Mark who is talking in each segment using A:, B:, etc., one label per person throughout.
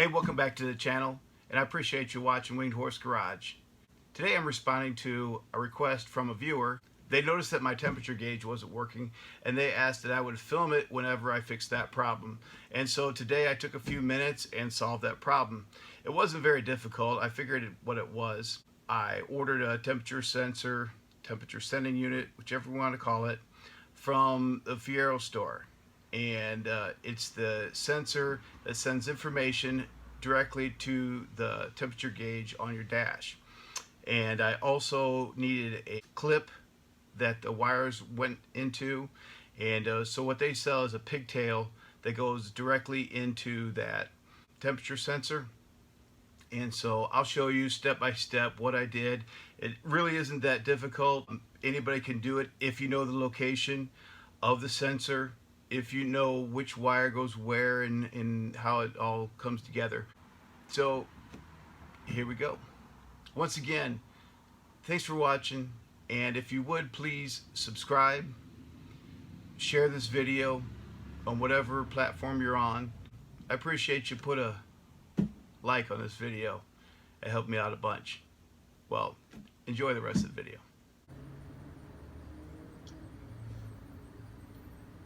A: Hey, welcome back to the channel, and I appreciate you watching Winged Horse Garage. Today I'm responding to a request from a viewer. They noticed that my temperature gauge wasn't working, and they asked that I would film it whenever I fixed that problem. And so today I took a few minutes and solved that problem. It wasn't very difficult. I figured what it was. I ordered a temperature sensor, temperature sending unit, whichever you want to call it, from the Fiero store. And it's the sensor that sends information directly to the temperature gauge on your dash. And I also needed a clip that the wires went into, and so what they sell is a pigtail that goes directly into that temperature sensor. And so I'll show you step by step what I did. It really isn't that difficult. Anybody can do it if you know the location of the sensor, if you know which wire goes where and how it all comes together. So here we go. Once again, thanks for watching, and if you would please subscribe, share this video on whatever platform you're on. I appreciate you put a like on this video. It helped me out a bunch. Well, enjoy the rest of the video.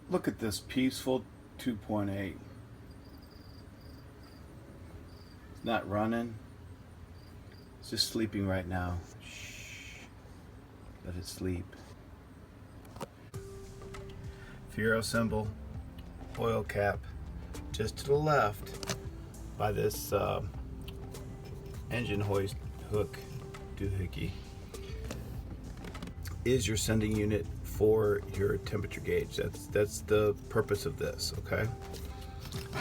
A: Look at this peaceful 2.8. It's not running. It's just sleeping right now. Shh. Let it sleep. Fiero symbol, oil cap, just to the left by this engine hoist hook doohickey is your sending unit for your temperature gauge. That's the purpose of this, okay?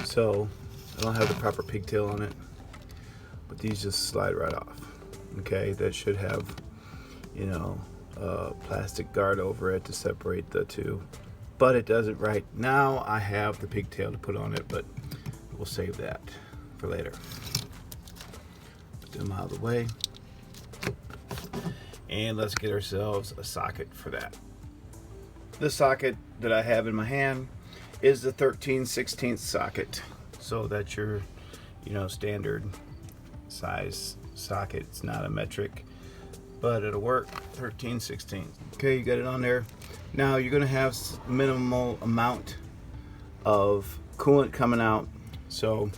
A: So I don't have the proper pigtail on it, but these just slide right off, okay? That should have, you know, a plastic guard over it to separate the two, but it doesn't right now. I have the pigtail to put on it, but we'll save that for later. Put them out of the way, and let's get ourselves a socket for that. The socket that I have in my hand is the 13/16 socket. So that's your, you know, standard size socket. It's not a metric, but it'll work. 13/16. Okay, you got it on there. Now you're gonna have minimal amount of coolant coming out. So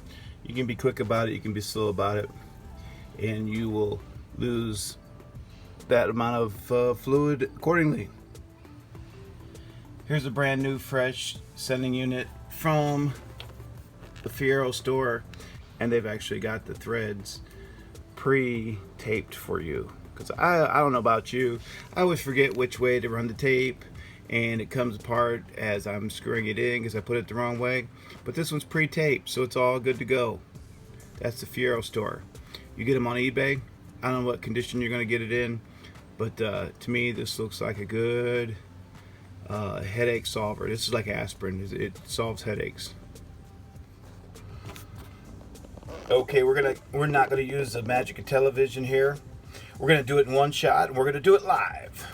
A: you can be quick about it, you can be slow about it, and you will lose that amount of fluid accordingly. Here's a brand new fresh sending unit from the Fiero store, and they've actually got the threads pre-taped for you, because I don't know about you, I always forget which way to run the tape, and it comes apart as I'm screwing it in because I put it the wrong way. But this one's pre-taped, so it's all good to go. That's the Fiero store. You get them on eBay. I don't know what condition you're going to get it in, but to me this looks like a good headache solver. This is like aspirin. It solves headaches. Okay, we're not gonna use the magic of television here. We're gonna do it in one shot, and we're gonna do it live.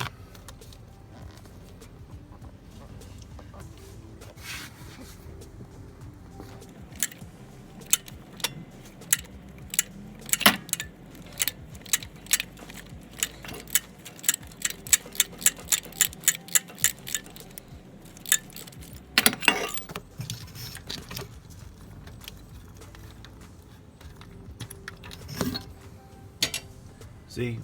A: See?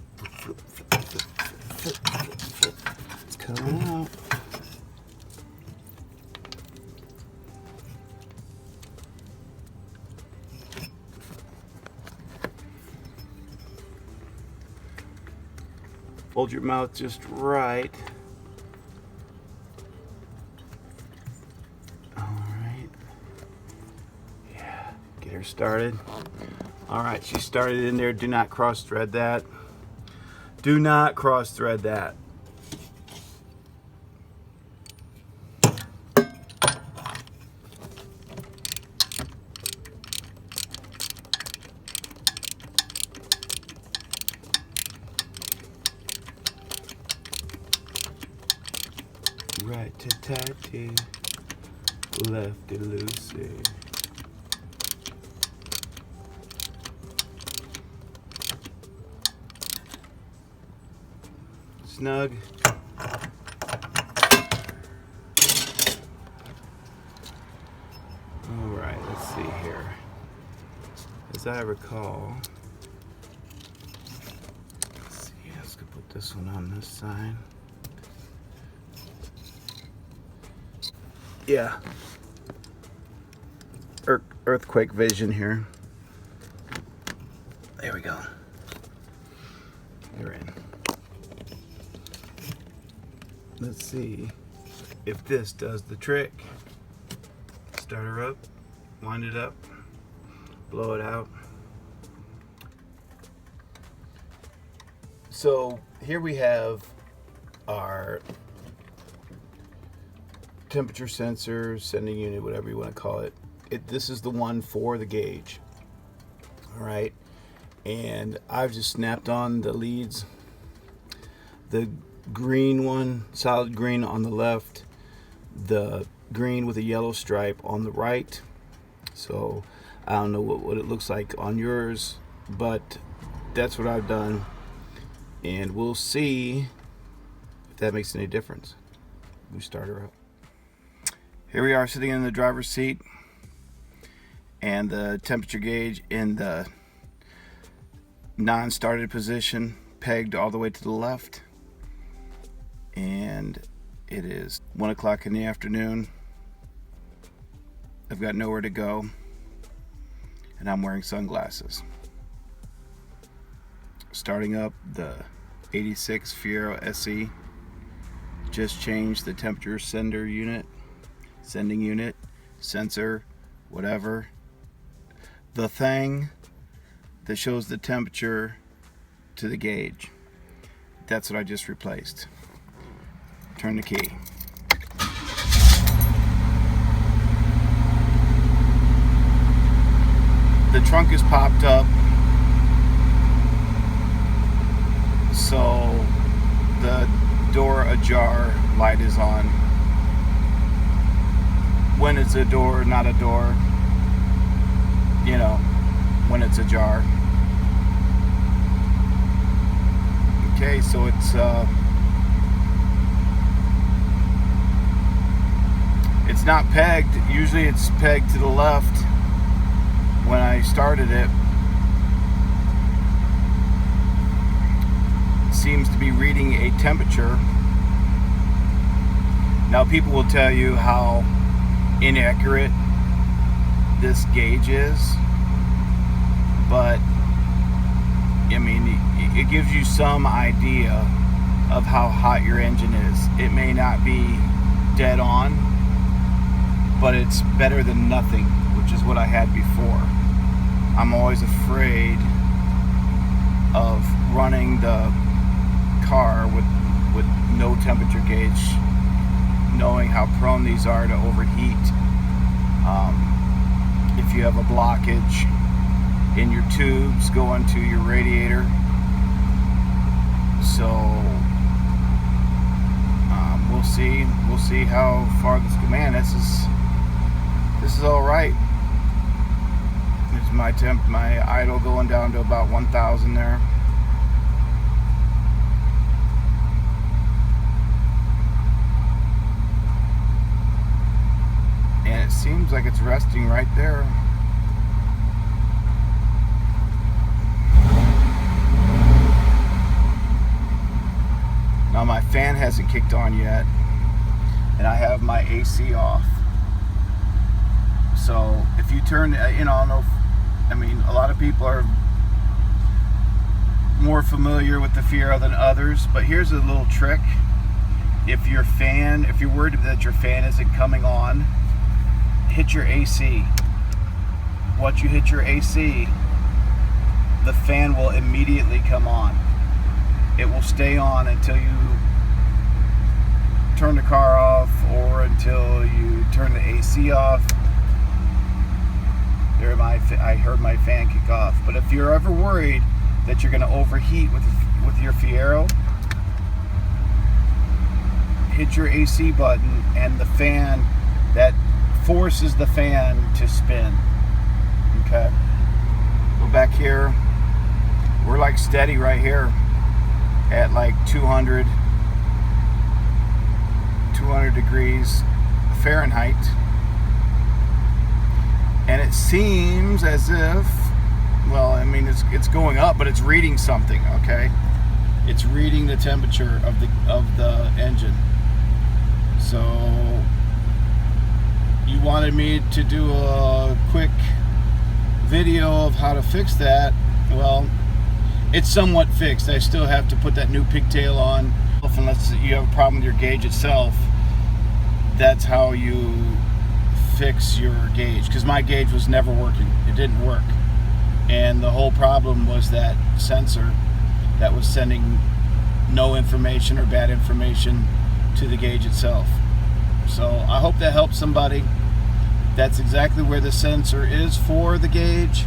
A: It's coming out. Hold your mouth just right. All right. Yeah, get her started. All right, she started in there. Do not cross thread that. Do not cross thread that. Right to tighty, left to loosey. snug. Alright, let's see here. As I recall, let's see, let's go put this one on this side. Yeah. Earthquake vision here. There we go. You're in. Let's see if this does the trick. Start her up, wind it up, blow it out. So here we have our temperature sensor, sending unit, whatever you want to call it. This is the one for the gauge. All right, and I've just snapped on the leads. The green one, solid green on the left, the green with a yellow stripe on the right. So I don't know what it looks like on yours, but that's what I've done, and we'll see if that makes any difference. We start her up. Here we are sitting in the driver's seat, and the temperature gauge in the non-started position, pegged all the way to the left. And it is 1 o'clock in the afternoon. I've got nowhere to go, and I'm wearing sunglasses. Starting up the 86 Fiero SE. Just changed the temperature sending unit, sensor, whatever. The thing that shows the temperature to the gauge. That's what I just replaced. Turn the key. The trunk is popped up, so the door ajar light is on. When it's a door, not a door, you know, when it's ajar. Okay, so it's not pegged. Usually it's pegged to the left when I started it. It seems to be reading a temperature. Now people will tell you how inaccurate this gauge is, but I mean, it gives you some idea of how hot your engine is. It may not be dead on, but it's better than nothing, which is what I had before. I'm always afraid of running the car with no temperature gauge, knowing how prone these are to overheat. If you have a blockage in your tubes going to your radiator. So we'll see how far this goes. Man, this is all right. It's my idle going down to about 1,000 there. And it seems like it's resting right there. Now my fan hasn't kicked on yet, and I have my AC off. So if you turn, I don't know, I mean, a lot of people are more familiar with the Fiero than others, but here's a little trick. If you're worried that your fan isn't coming on, hit your AC. Once you hit your AC, the fan will immediately come on. It will stay on until you turn the car off or until you turn the AC off. There, I heard my fan kick off. But if you're ever worried that you're going to overheat with your Fiero, hit your AC button, and the fan, that forces the fan to spin. Okay. Go back here. We're like steady right here at like 200, 200 degrees Fahrenheit, and it seems as if, well, I mean, it's going up, but it's reading something. Okay, it's reading the temperature of the engine. So you wanted me to do a quick video of how to fix that. Well, it's somewhat fixed. I still have to put that new pigtail on. Unless you have a problem with your gauge itself, that's how you fix your gauge, because my gauge was never working. It didn't work, and the whole problem was that sensor that was sending no information or bad information to the gauge itself. So I hope that helps somebody. That's exactly where the sensor is for the gauge.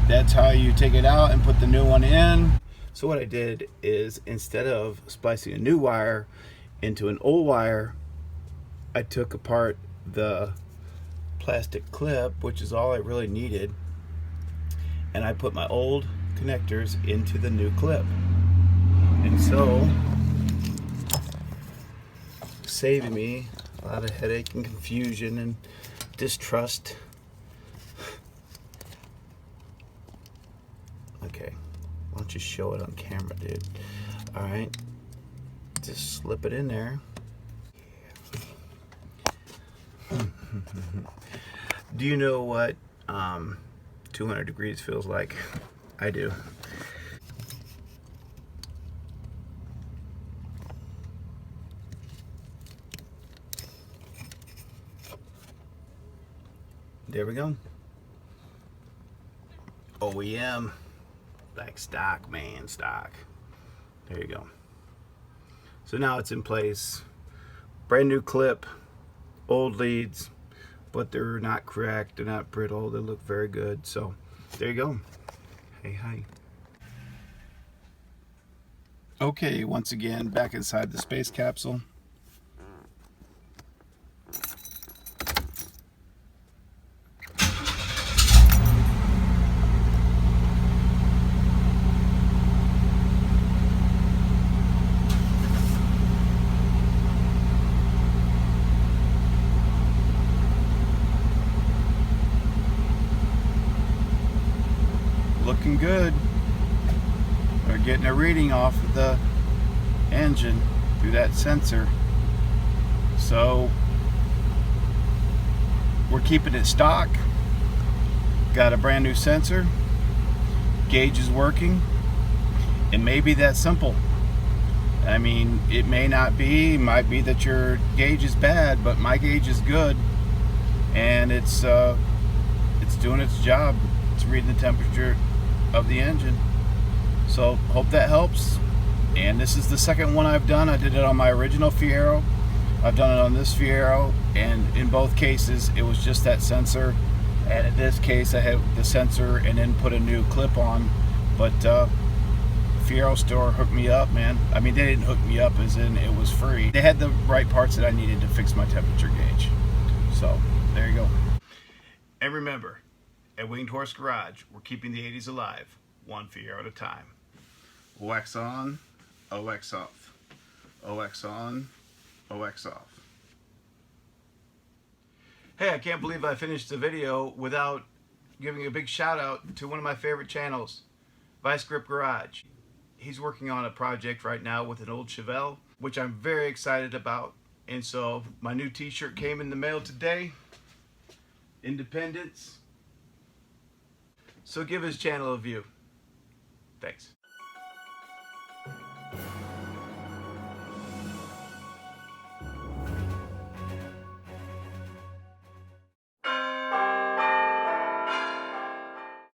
A: That's how you take it out and put the new one in. So what I did is, instead of splicing a new wire into an old wire, I took apart the plastic clip, which is all I really needed, and I put my old connectors into the new clip. And so, saving me a lot of headache and confusion and distrust. Okay, why don't you show it on camera, dude? All right, just slip it in there. Do you know what 200 degrees feels like? I do. There we go. OEM, like stock, man, stock. There you go. So now it's in place. Brand new clip, old leads, but they're not cracked, they're not brittle, they look very good. So there you go. Hey, hi. Okay, once again, back inside the space capsule. Looking good. We're getting a reading off of the engine through that sensor. So we're keeping it stock. Got a brand new sensor. Gauge is working. It may be that simple. I mean, it may not be. It might be that your gauge is bad, but my gauge is good, and it's doing its job. It's reading the temperature of the engine. So hope that helps. And this is the second one I've done. I did it on my original Fiero. I've done it on this Fiero, and in both cases it was just that sensor. And in this case I had the sensor and then put a new clip on. But Fiero store hooked me up, man. I mean, they didn't hook me up as in it was free. They had the right parts that I needed to fix my temperature gauge. So there you go. And remember, at Winged Horse Garage, we're keeping the 80s alive, one Fiero at a time. OX on, OX off. OX on, OX off. Hey, I can't believe I finished the video without giving a big shout out to one of my favorite channels, Vice Grip Garage. He's working on a project right now with an old Chevelle, which I'm very excited about. And so my new t-shirt came in the mail today. Independence. So give his channel a view. Thanks.